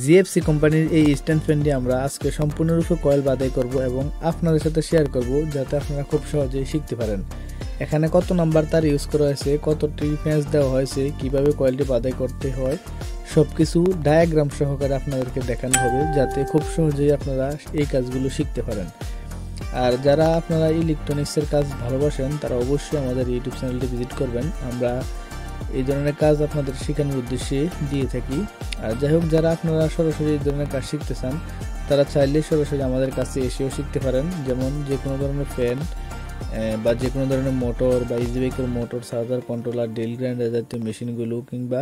GFC কোম্পানির এই stand ফ্যানটি আমরা আজকে সম্পূর্ণরূপে কয়েল বাদাই করব এবং আপনাদের সাথে শেয়ার করব যাতে আপনারা খুব সহজেই শিখতে পারেন। এখানে কত নাম্বার তার ইউজ করা হয়েছে, কতটি ফ্যান্স দেওয়া হয়েছে, কিভাবে কয়েলটি বাদাই করতে হয় সবকিছু ডায়াগ্রাম সহকারে আপনাদেরকে দেখানো হবে যাতে খুব সহজেই আপনারা এই কাজগুলো শিখতে পারেন। আর যারা আপনারা ইলেকট্রনিক্সের কাজ ভালোবাসেন তারা অবশ্যই আমাদের ইউটিউব চ্যানেলটি ভিজিট করবেন। আমরা এই ধরনের কাজ আপনাদের শেখানোর উদ্দেশ্যে দিয়ে থাকি। আর যাই হোক, যারা আপনারা সরাসরি এই ধরনের কাজ শিখতে চান তারা চাইলে সরাসরি আমাদের কাছে এসেও শিখতে পারেন। যেমন যে কোনো ধরনের ফ্যান বা যে কোনো ধরনের মোটর বা ইজি বাইকের motor, charger, controller, drill grinder জাতীয় মেশিনগুলো কিংবা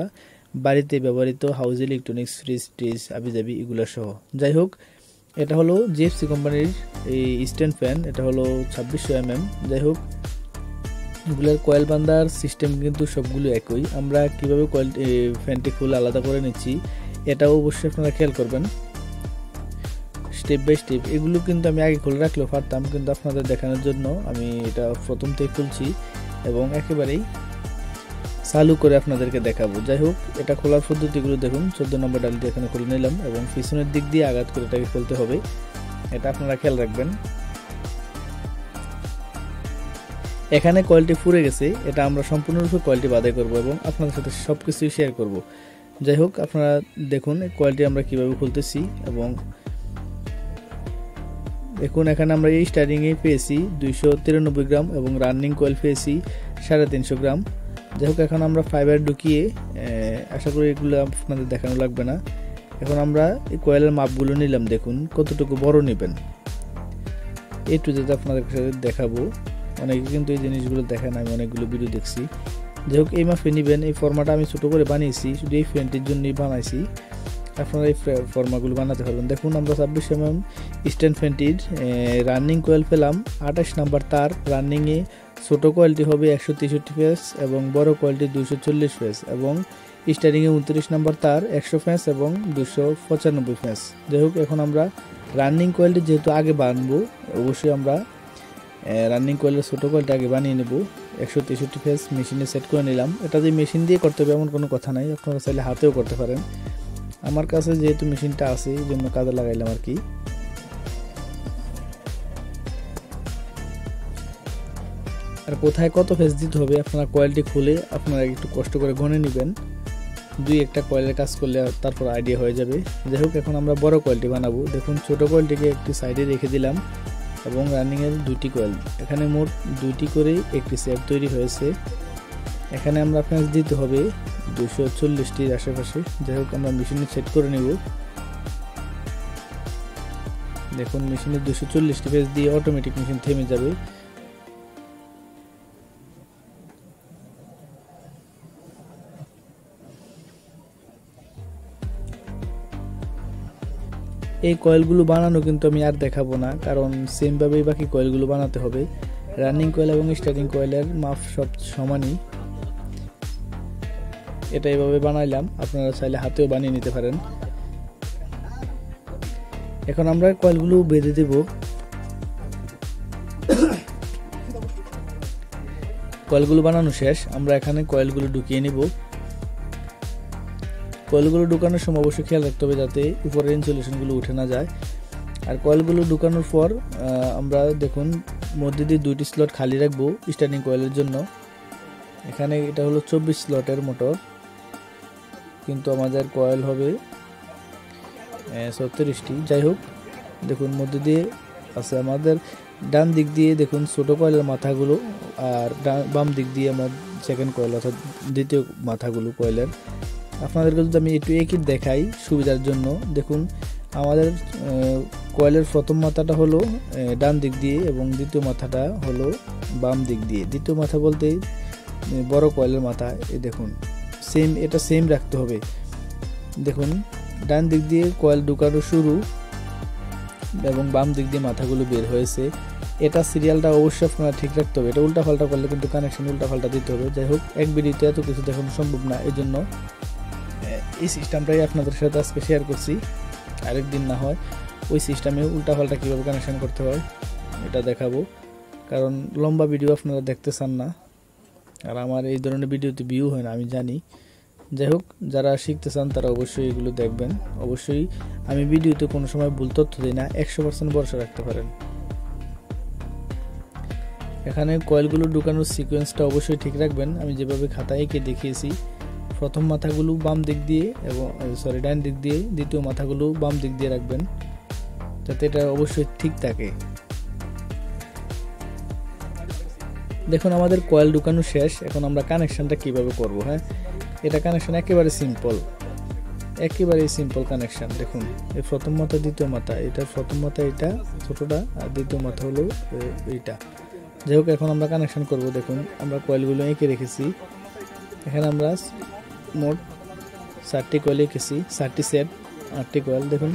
বাড়িতে ব্যবহৃত হাউস ইলেকট্রনিক্স, ফ্রিজ, টিজ, আবিজাবি এগুলো সহ। যাই হোক, এটা হলো জিএফসি কোম্পানির এই স্ট্যান্ড ফ্যান, এটা হলো 2600 mm। যাই হোক, এগুলোর কয়েল বান্ধার সিস্টেম কিন্তু সবগুলো একই। আমরা কিভাবে কয়েল ফ্যানটি খুলে আলাদা করে নিচ্ছি এটাও অবশ্যই আপনারা খেয়াল করবেন স্টেপ বাই স্টেপ। এগুলো কিন্তু আমি আগে খুলে রাখলেও পারতাম, কিন্তু আপনাদের দেখানোর জন্য আমি এটা প্রথম থেকে খুলছি এবং একেবারেই চালু করে আপনাদেরকে দেখাবো। যাই হোক, এটা খোলার পদ্ধতিগুলো দেখুন। 14 নম্বর ডালটি এখানে খুলে নিলাম এবং পিছনের দিক দিয়ে আঘাত করে এটাকে খুলতে হবে, এটা আপনারা খেয়াল রাখবেন। এখানে কয়েলটি ফুরে গেছে, এটা আমরা সম্পূর্ণরূপে কয়েলটি বাদাই করব এবং আপনাদের সাথে সবকিছু শেয়ার করব। যাই হোক, আপনারা দেখুন কয়েলটি আমরা কিভাবে খুলতেছি এবং দেখুন এখানে আমরা এই স্টার্টিংয়ে পেয়েছি 293 গ্রাম এবং রানিং কয়েল পেয়েছি 350 গ্রাম। যাই হোক, এখন আমরা ফাইবার ঢুকিয়ে, আশা করি এগুলো আপনাদের দেখানো লাগবে না। এখন আমরা এই কয়েলের মাপগুলো নিলাম, দেখুন কতটুকু বড় নেবেন এই টু যেটা আপনাদের সাথে দেখাবো। অনেকে কিন্তু এই জিনিসগুলো দেখেন, আমি অনেকগুলো ভিডিও দেখছি। যাই হোক, এই মাপে নেবেন। এই ফর্মাটা আমি ছোটো করে বানিয়েছি, শুধু এই ফ্যানটির জন্যই বানাইছি। আপনারা এই ফর্মাগুলো বানাতে পারবেন। দেখুন আমরা 26 mm স্ট্যান্ড ফ্যানটির রানিং কয়েল পেলাম 28 নাম্বার তার। রানিংয়ে ছোটো কয়েলটি হবে 163 ফেস এবং বড় কয়েলটি 240 ফেস এবং স্টারিংয়ে 29 নাম্বার তার 100 ফেস এবং 295 ফেস। যাই হোক, এখন আমরা রানিং কয়েলটি যেহেতু আগে বানবো, অবশ্যই আমরা রানিং কয়েলের ছোটো কয়েলটা আগে বানিয়ে নেব। 163 ফেস মেশিনে সেট করে নিলাম। এটা যে মেশিন দিয়ে করতে হবে এমন কোনো কথা নাই, আপনারা চাইলে হাতেও করতে পারেন। আমার কাছে যেহেতু মেশিনটা আছে এই জন্য কাজে লাগাইলাম আর কি। আর কোথায় কত ফেস দিতে হবে আপনারা কয়েলটি খুলে আপনারা একটু কষ্ট করে গণে নেবেন। দুই একটা কয়েলের কাজ করলে তারপর আইডিয়া হয়ে যাবে। যাই হোক, এখন আমরা বড় কয়েলটি বানাবো। দেখুন ছোটো কয়েলটিকে একটি সাইডে রেখে দিলাম এবং রানিংয়ের 2টি কয়েল, এখানে মোট 2টি করে একটি সেট তৈরি হয়েছে। এখানে আমরা ফেন্স দিতে হবে 240টির আশেপাশে। যাই হোক, আমরা মেশিনে সেট করে নেব। দেখুন মেশিনে 240টি ফেস দিয়ে অটোমেটিক মেশিন থেমে যাবে। এই কয়েলগুলো বানানো কিন্তু আমি আর দেখাবো না, কারণ সেমভাবেই বাকি কয়েলগুলো বানাতে হবে। রানিং কয়েল এবং স্টার্টিং কয়েলের মাপ সব সমানই, এটা এভাবে বানাইলাম। আপনারা চাইলে হাতেও বানিয়ে নিতে পারেন। এখন আমরা কয়েলগুলো বেঁধে দেব। কয়েলগুলো বানানো শেষ, আমরা এখানে কয়েলগুলো ঢুকিয়ে নিব। কয়েলগুলো ঢুকানোর সময় অবশ্যই খেয়াল রাখতে হবে যাতে উপরের ইনসুলেশনগুলো উঠে না যায়। আর কয়েলগুলো ঢুকানোর পর আমরা দেখুন মধ্যে দিয়ে 2টি স্লট খালি রাখবো স্টার্টিং কয়েলের জন্য। এখানে এটা হলো 24 স্লটের মোটর, কিন্তু আমাদের কয়েল হবে 36টি। যাই হোক, দেখুন মধ্যে দিয়ে আছে আমাদের ডান দিক দিয়ে দেখুন ছোটো কয়েলের মাথাগুলো, আর বাম দিক দিয়ে আমার সেকেন্ড কয়েল অর্থাৎ দ্বিতীয় মাথাগুলো কয়েলের। আপনাদেরকে যদি আমি একটু একই দেখাই সুবিধার জন্য, দেখুন আমাদের কয়েলের প্রথম মাথাটা হলো ডান দিক দিয়ে এবং দ্বিতীয় মাথাটা হলো বাম দিক দিয়ে। দ্বিতীয় মাথা বলতে বড় কয়েলের মাথা, এই দেখুন সেম, এটা সেম রাখতে হবে। দেখুন ডান দিক দিয়ে কয়েল ঢুকানো শুরু এবং বাম দিক দিয়ে মাথাগুলো বের হয়েছে। এটা সিরিয়ালটা অবশ্যই আপনারা ঠিক রাখতে হবে, এটা উল্টা পাল্টা করলে কিন্তু কানেকশন উল্টা পাল্টা দিতে হবে। যাই হোক, এক ভিডিওতে এত কিছু দেখানো সম্ভব না, এই জন্য এই সিস্টেমটাই আপনাদের সাথে আজকে শেয়ার করছি। আরেকদিন না হয় ওই সিস্টেমে উল্টা পাল্টা কীভাবে কানেকশন করতে হয় এটা দেখাবো, কারণ লম্বা ভিডিও আপনারা দেখতে চান না। আর আমার এই ধরনের ভিডিওতে ভিউ হয় না আমি জানি, যাই হোক, যারা শিখতে চান তারা অবশ্যই এগুলো দেখবেন। অবশ্যই আমি ভিডিওতে কোনো সময় ভুল তথ্য দিই না, 100% ভরসা রাখতে পারেন। এখানে কয়েলগুলো ঢুকানোর সিকোয়েন্সটা অবশ্যই ঠিক রাখবেন। আমি যেভাবে খাতায় এঁকে দেখিয়েছি, প্রথম মাথাগুলো বাম দিক দিয়ে এবং ডান দিক দিয়ে, দ্বিতীয় মাথাগুলো বাম দিক দিয়ে রাখবেন, যাতে এটা অবশ্যই ঠিক থাকে। দেখুন আমাদের কয়েল ঢুকানো শেষ। এখন আমরা কানেকশনটা কিভাবে করব। হ্যাঁ, এটা কানেকশন একেবারে সিম্পল, একেবারে সিম্পল কানেকশন। দেখুন এই প্রথম মাথা দ্বিতীয় মাথা, এটা প্রথম মাথা এটা ছোটটা, আর দ্বিতীয় মাথা হলো এইটা। যাই হোক, এখন আমরা কানেকশন করব। দেখুন আমরা কয়েলগুলো এঁকে রেখেছি। এখানে আমরা মোট 4টি কয়েল এঁকেছি, 4টি সেট, 8টি কয়েল। দেখুন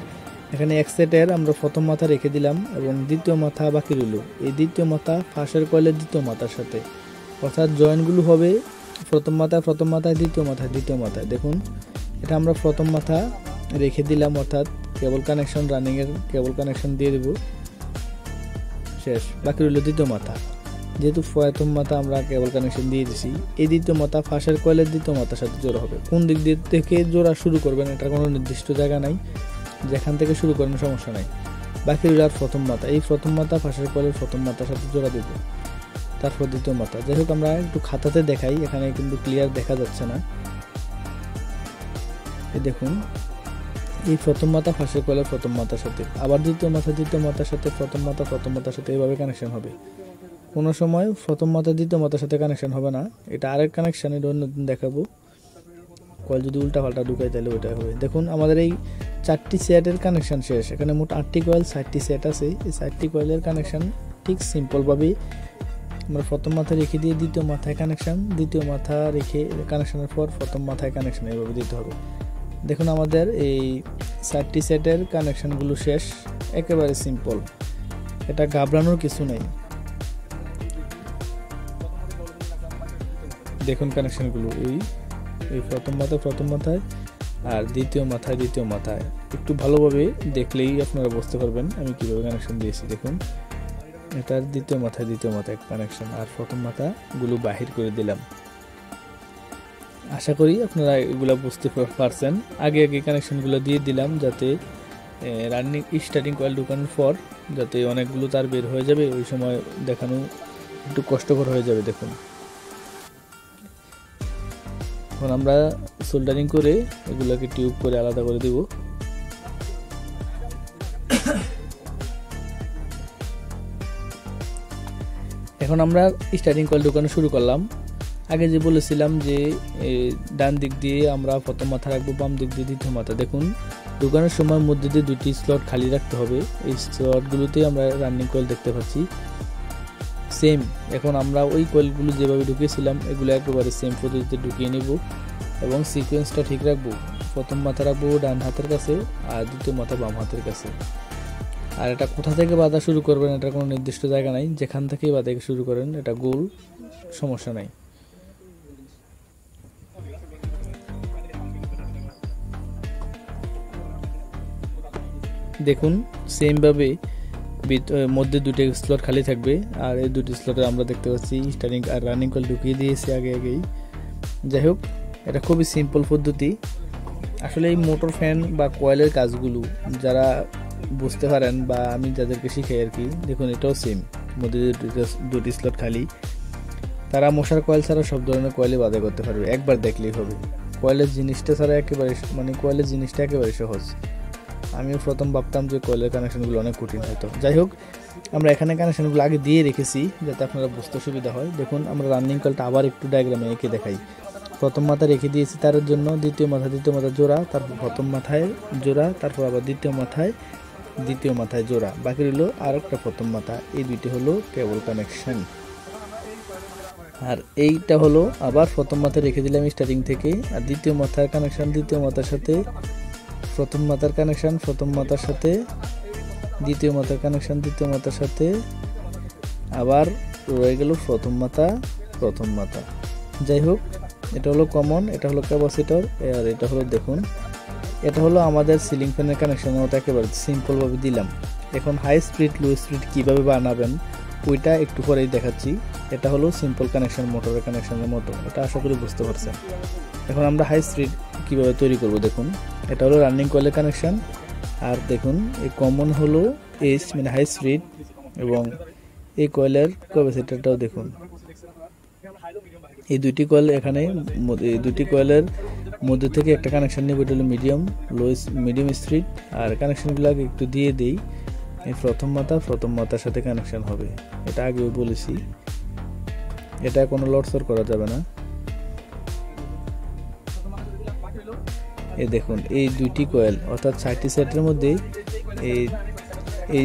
এখানে এক সেটের আমরা প্রথম মাথা রেখে দিলাম এবং দ্বিতীয় মাথা বাকি রইল। এই দ্বিতীয় মাথা ফাঁসের কয়েলের দ্বিতীয় মাথার সাথে, অর্থাৎ জয়েন্টগুলো হবে প্রথম মাথায়, দ্বিতীয় মাথায়। দেখুন এটা আমরা প্রথম মাথা রেখে দিলাম, অর্থাৎ কেবল কানেকশন, রানিংয়ের কেবল কানেকশন দিয়ে দেব, শেষ। বাকি রইল দ্বিতীয় মাথা। যেহেতু প্রথম মাথা আমরা কেবল কানেকশন দিয়ে দিছি, এই দ্বিতীয় মাথা ফাঁসের কয়েলের দ্বিতীয় মাথার সাথে জোড়া হবে। কোন দিক দিয়ে থেকে জোড়া শুরু করবেন এটার কোনো নির্দিষ্ট জায়গা নাই, যেখান থেকে শুরু করেন সমস্যা নাই। বাকি রইল আর প্রথম মাথা, এই প্রথম মাথা ফাঁসের কয়েলের প্রথম মাথার সাথে জোড়া দেব, তারপর দ্বিতীয় মাথা। যাই হোক, আমরা একটু খাতাতে দেখাই, এখানে কিন্তু ক্লিয়ার দেখা যাচ্ছে না। এই দেখুন এই প্রথম মাথা ফাঁসের কয়েলের প্রথম মাথার সাথে, আবার দ্বিতীয় মাথার সাথে, প্রথম মাথার সাথে, এইভাবে কানেকশন হবে। কোনো সময় প্রথম মাথা দ্বিতীয় মাথার সাথে কানেকশন হবে না, এটা আরেক কানেকশন, এটা অন্যদিন দেখাবো। কয়েল যদি উল্টা পাল্টা ঢুকাই তাহলে ওইটাই হবে। দেখুন আমাদের এই 4টি সেটের কানেকশন শেষ। এখানে মোট 8টি কয়েল, 4টি সেট আছে। এই 4টি কয়েলের কানেকশন ঠিক সিম্পলভাবেই আমরা প্রথম মাথা রেখে দিয়ে দ্বিতীয় মাথায় কানেকশন, দ্বিতীয় মাথা রেখে কানেকশনের পর প্রথম মাথায় কানেকশন, এইভাবে দিতে হবে। দেখুন আমাদের এই 4টি সেটের কানেকশনগুলো শেষ, একেবারে সিম্পল, এটা ঘাবড়ানোর কিছু নেই। দেখুন কানেকশনগুলো এই প্রথম মাথায় আর দ্বিতীয় মাথায়। একটু ভালোভাবে দেখলেই আপনারা বুঝতে পারবেন আমি কিভাবে কানেকশন দিয়েছি। দেখুন এটার দ্বিতীয় মাথায় কানেকশন, আর প্রথম মাথাগুলো বাহির করে দিলাম। আশা করি আপনারা এগুলো বুঝতে পারছেন। আগে কানেকশনগুলো দিয়ে দিলাম, যাতে রানিং স্টার্টিং কয়েল ঢুকানোর পর যাতে অনেকগুলো তার বের হয়ে যাবে, ওই সময় দেখানো একটু কষ্টকর হয়ে যাবে। দেখুন এখন আমরা সোল্ডারিং করে এগুলোকে টিউব করে আলাদা করে দিব। এখন আমরা স্টার্টিং কয়েল ঢুকানো শুরু করলাম। আগে যে বলেছিলাম যে ডান দিক দিয়ে আমরা প্রথম মাথা রাখবো, বাম দিক দিয়ে দ্বিতীয় মাথা। দেখুন ঢুকানোর সময় মধ্যে দিয়ে 2টি স্লট খালি রাখতে হবে, এই স্লটগুলোতেই আমরা রানিং কয়েল দেখতে পাচ্ছি সেম। এখন আমরা ওই কয়েলগুলো যেভাবে ঢুকিয়েছিলাম এগুলো একেবারে সেম পদ্ধতিতে ঢুকিয়ে নেব এবং সিকোয়েন্সটা ঠিক রাখবো। প্রথম মাথা রাখবো ডান হাতের কাছে আর দ্বিতীয় মাথা বাম হাতের কাছে। আর এটা কোথা থেকে বাঁধা শুরু করবেন এটার কোনো নির্দিষ্ট জায়গা নাই, যেখান থেকেই বাঁধা শুরু করেন এটা গোল, সমস্যা নাই। দেখুন সেমভাবে মধ্যে 2টি স্লট খালি থাকবে, আর এই 2টি স্লটে আমরা দেখতে পাচ্ছি স্টার্টিং আর রানিং কয়েল ঢুকিয়ে দিয়েছি আগেই। যাই হোক, এটা খুবই সিম্পল পদ্ধতি। আসলে এই মোটর ফ্যান বা কয়েলের কাজগুলো যারা বুঝতে পারেন বা আমি যাদেরকে শিখাই আর কি, দেখুন এটাও সেম, মধ্যে 2টি স্লট খালি, তারা মশার কয়েল ছাড়া সব ধরনের কয়েলই বাঁধা করতে পারবে, একবার দেখলেই হবে। কয়েলের জিনিসটা ছাড়া কয়েলের জিনিসটা একেবারে সহজ। আমিও প্রথম ভাবতাম যে কয়েলের কানেকশনগুলো অনেক কঠিন হতো। যাই হোক, আমরা এখানে কানেকশনগুলো আগে দিয়ে রেখেছি যাতে আপনারা বুঝতে সুবিধা হয়। দেখুন আমরা রানিং কয়েলটা আবার একটু ডায়াগ্রামে এঁকে দেখাই। প্রথম মাথা রেখে দিয়েছি তার জন্য, দ্বিতীয় মাথা জোড়া, তারপর প্রথম মাথায় জোড়া, তারপর আবার দ্বিতীয় মাথায় জোড়া, বাকি রইল আর একটা প্রথম মাথা। এই 2টি হলো কেবল কানেকশন। আর এইটা হলো আবার প্রথম মাথা রেখে দিলাম স্টার্টিং থেকে, আর দ্বিতীয় মাথার কানেকশন দ্বিতীয় মাথার সাথে, প্রথম মাথার কানেকশন প্রথম মাথার সাথে, দ্বিতীয় মাথার কানেকশন দ্বিতীয় মাথার সাথে, আবার রয়ে গেল প্রথম মাথা। যাই হোক, এটা হলো কমন, এটা হলো ক্যাপাসিটর, আর এটা হলো দেখুন এটা হলো আমাদের সিলিং ফ্যানের কানেকশনের মতো একেবারে সিম্পলভাবে দিলাম। এখন হাই স্পিড লো স্পিড কীভাবে বানাবেন ওইটা একটু পরেই দেখাচ্ছি। এটা হলো সিম্পল কানেকশন, মোটরের কানেকশনের মতো, এটা আশা করি বুঝতে পারছেন। এখন আমরা হাই স্পিড কীভাবে তৈরি করব দেখুন। এটা হলো রানিং কয়েলের কানেকশন, আর দেখুন এই কমন হলো এইচ মানে হাই স্পিড, এবং এই কয়েলের ক্যাপাসিটরটাও দেখুন। এই দুইটি কয়েল এখানে, এই দুটি কয়েলের মধ্যে থেকে একটা কানেকশন নেব, এটা হলো মিডিয়াম স্পিড। আর কানেকশনগুলো একটু দিয়ে দেই। এই প্রথম মাথার সাথে কানেকশন হবে, এটা আগেও বলেছি। এটা কোনো লড়সড় করা যাবে না। এই দেখুন এই দুইটি কয়েল অর্থাৎ 60 সেটের মধ্যে এই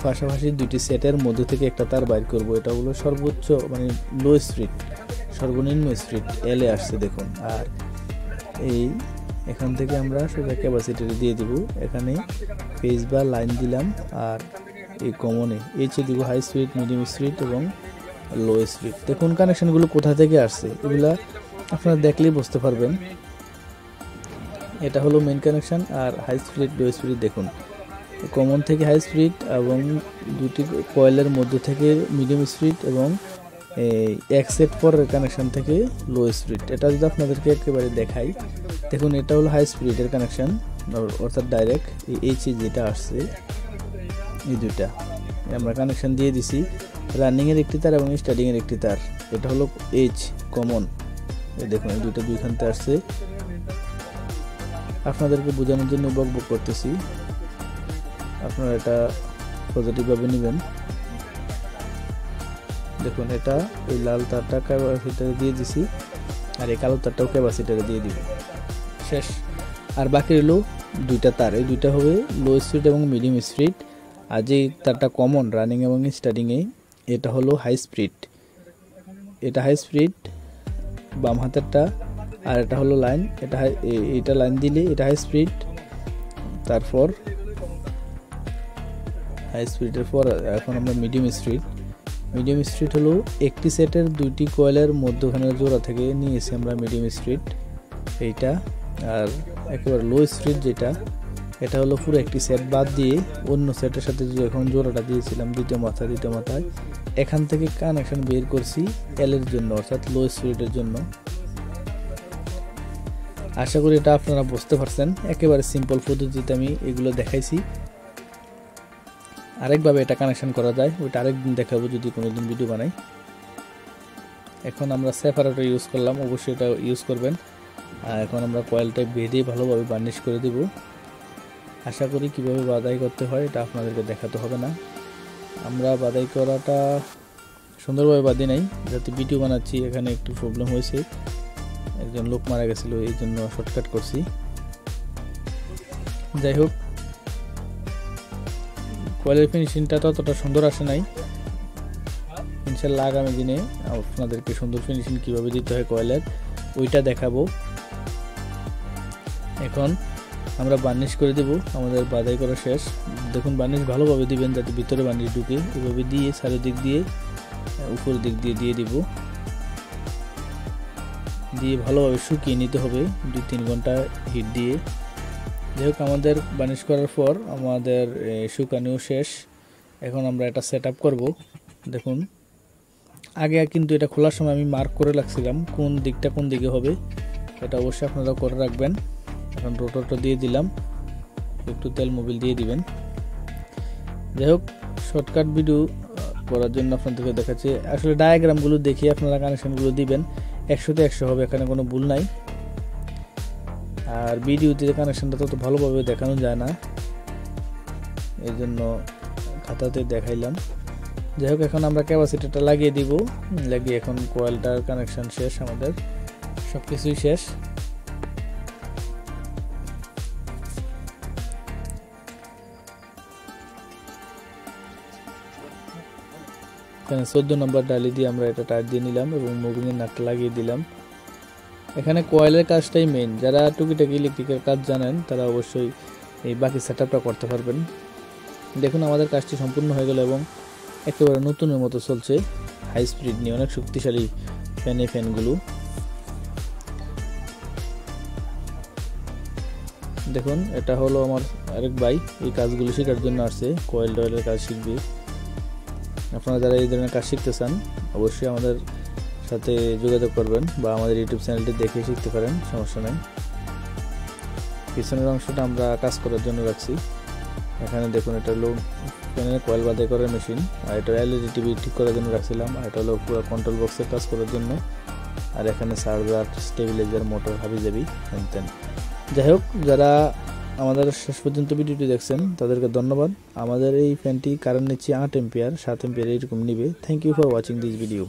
পাশাপাশি দুইটি সেটের মধ্যে থেকে একটা তার বাইর করব। এটা হলো সর্বোচ্চ মানে লো স্পিড, সর্বনিম্ন স্পিড এলে আসছে দেখুন। আর এই এখান থেকে আমরা সোজা ক্যাপাসিটর দিয়ে দিব। এখানে ফেজ বা লাইন দিলাম, আর এই কমনে এইচে দিব হাই স্পিড, মিডিয়াম স্পিড এবং লো স্পিড। দেখুন কানেকশনগুলো কোথা থেকে আসছে, এগুলা আপনারা দেখলেই বুঝতে পারবেন। এটা হলো মেইন কানেকশন, আর হাই স্পিড লো স্পিড দেখুন কমন থেকে হাই স্পিড, এবং দুটি কয়েলের মধ্যে থেকে মিডিয়াম স্পিড, এবং এক সেট পরের কানেকশন থেকে লো স্পিড। এটা যদি আপনাদেরকে একেবারে দেখাই, দেখুন এটা হলো হাই স্পিডের কানেকশন, অর্থাৎ ডাইরেক্ট এইচে যেটা আসছে এই দুইটা আমরা কানেকশন দিয়ে দিছি। রানিংয়ের একটি তার এবং স্টার্টিংয়ের একটি তার, এটা হলো এইচ কমন। দেখুন এই দুইটা দুইখানতে আসছে। আপনাদেরকে বোঝানোর জন্য বকবক করতেছি, আপনারা এটা পজিটিভভাবে নেবেন। দেখুন এটা এই লাল তারটা ক্যাপাসিটারে দিয়ে দিছি, আর এই কালো তারটাও ক্যাপাসিটারে দিয়ে দিব, শেষ। আর বাকি রইল দুইটা তার, এই দুইটা হবে লো স্পিড এবং মিডিয়াম স্পিড। আর যে তারটা কমন রানিং এবং স্টার্টিংয়ে, এটা হলো হাই স্পিড। এটা হাই স্পিড বাম হাতেরটা, আর এটা হলো লাইন, এটা লাইন দিলে এটা হাই স্পিড। তারপর হাই স্পিডের পর এখন আমরা মিডিয়াম স্পিড হলো একটি সেটের দুইটি কয়েলের মধ্যখানের জোড়া থেকে নিয়েছি আমরা মিডিয়াম স্পিড এইটা। আর একেবারে লো স্পিড যেটা, এটা হলো পুরো একটি সেট বাদ দিয়ে অন্য সেটের সাথে এখন জোড়াটা দিয়েছিলাম দ্বিতীয় মাথায়, এখান থেকে কানেকশন বের করছি এল এর জন্য, অর্থাৎ লো স্পিডের জন্য। আশা করি এটা আপনারা বুঝতে পারছেন। একেবারে সিম্পল পদ্ধতিতে আমি এগুলো দেখাইছি। আরেকভাবে এটা কানেকশন করা যায়, ওইটা আরেকদিন দেখাবো যদি কোনোদিন ভিডিও বানাই। এখন আমরা সেপারেটর ইউজ করলাম, অবশ্যই এটা ইউজ করবেন। আর এখন আমরা কয়েলটা বেঁধে ভালোভাবে বার্নিশ করে দিব। আশা করি কিভাবে বাদাই করতে হয় এটা আপনাদেরকে দেখাতে হবে না। আমরা বাদাই করাটা সুন্দরভাবে বাদি নাই, যাতে ভিডিও বানাচ্ছি এখানে একটু প্রবলেম হয়েছে, একজন লোক মারা গেছিল, এই জন্য শর্টকাট করছি। যাই হোক, কয়েলের ফিনিশিংটা ততটা সুন্দর আসে নাই। ইনশাল্লাহ আগামী দিনে আপনাদেরকে সুন্দর ফিনিশিং কিভাবে দিতে হয় কয়েলের, ওইটা দেখাবো। এখন আমরা বার্নিশ করে দেব, আমাদের বাদাই করা শেষ। দেখুন বার্নিশ ভালোভাবে দিবেন যাতে ভিতরে বার্নিশ ঢুকে, এভাবে দিয়ে চারিদিক দিয়ে উপরের দিক দিয়ে দিয়ে দিব, দিয়ে ভালোভাবে শুকিয়ে নিতে হবে 2-3 ঘন্টা হিট দিয়ে। যাই হোক, আমাদের বার্নিশ করার পর আমাদের শুকানো শেষ। এখন আমরা এটা সেট আপ করবো। দেখুন আগে কিন্তু এটা খোলার সময় আমি মার্ক করে রাখছিলাম কোন দিকটা কোন দিকে হবে, এটা অবশ্যই আপনারা করে রাখবেন। এখন রোটরটা দিয়ে দিলাম, একটু তেল মোবিল দিয়ে দিবেন। যাই হোক, শর্টকাট ভিডিও করার জন্য আপনাদেরকে দেখাচ্ছি। আসলে ডায়াগ্রামগুলো দেখিয়ে আপনারা কানেকশনগুলো দিবেন, 100তে 100 হবে, এখানে কোনো ভুল নাই। আর ভিডিওতে কানেকশনটা তত ভালোভাবে দেখানো যায় না, এই জন্য খাতাতে দেখাইলাম। যাই হোক, এখন আমরা ক্যাপাসিটরটা লাগিয়ে দিব, লাগিয়ে এখন কয়েলটার কানেকশন শেষ, আমাদের সব কিছুই শেষ। এখানে 14 নম্বর ডালি দিয়ে আমরা এটা টায়ার দিয়ে নিলাম এবং মুভিংয়ের নাটটা লাগিয়ে দিলাম। এখানে কয়েলের কাজটাই মেইন, যারা টুকিটাকি ইলেকট্রিকের কাজ জানেন তারা অবশ্যই এই বাকি সেটআপটা করতে পারবেন। দেখুন আমাদের কাজটি সম্পূর্ণ হয়ে গেল এবং একেবারে নতুনের মতো চলছে, হাই স্পিড নিয়ে, অনেক শক্তিশালী ফ্যানগুলো। দেখুন এটা হলো আমার আরেক ভাই, এই কাজগুলো শেখার জন্য আসছে, কয়েল টয়েলের কাজ শিখবে। আপনারা যারা এই ধরনের কাজ শিখতে চান অবশ্যই আমাদের সাথে যোগাযোগ করবেন বা আমাদের ইউটিউব চ্যানেলটি দেখে শিখতে পারেন, সমস্যা নেই। পিছনের অংশটা আমরা কাজ করার জন্য রাখছি। এখানে দেখুন এটা হলো ফ্যানের কয়েল বাদাই করার মেশিন, আর এটা এলইডি টিভি ঠিক করার জন্য রাখছিলাম, আর এটা হলো পুরো কন্ট্রোল বক্সের কাজ করার জন্য, আর এখানে চার্জার, স্টেবিলাইজার, মোটর, হাবিজাবি হেনতেন। যাই হোক, যারা আমাদের শেষ পর্যন্ত ভিডিওটি দেখছেন তাদেরকে ধন্যবাদ। আমাদের এই ফ্যানটি কারেন্ট নিচ্ছে 8 এম্পিয়ার, 7 এম্পিয়ার এরকম নিবে। Thank you for watching this video.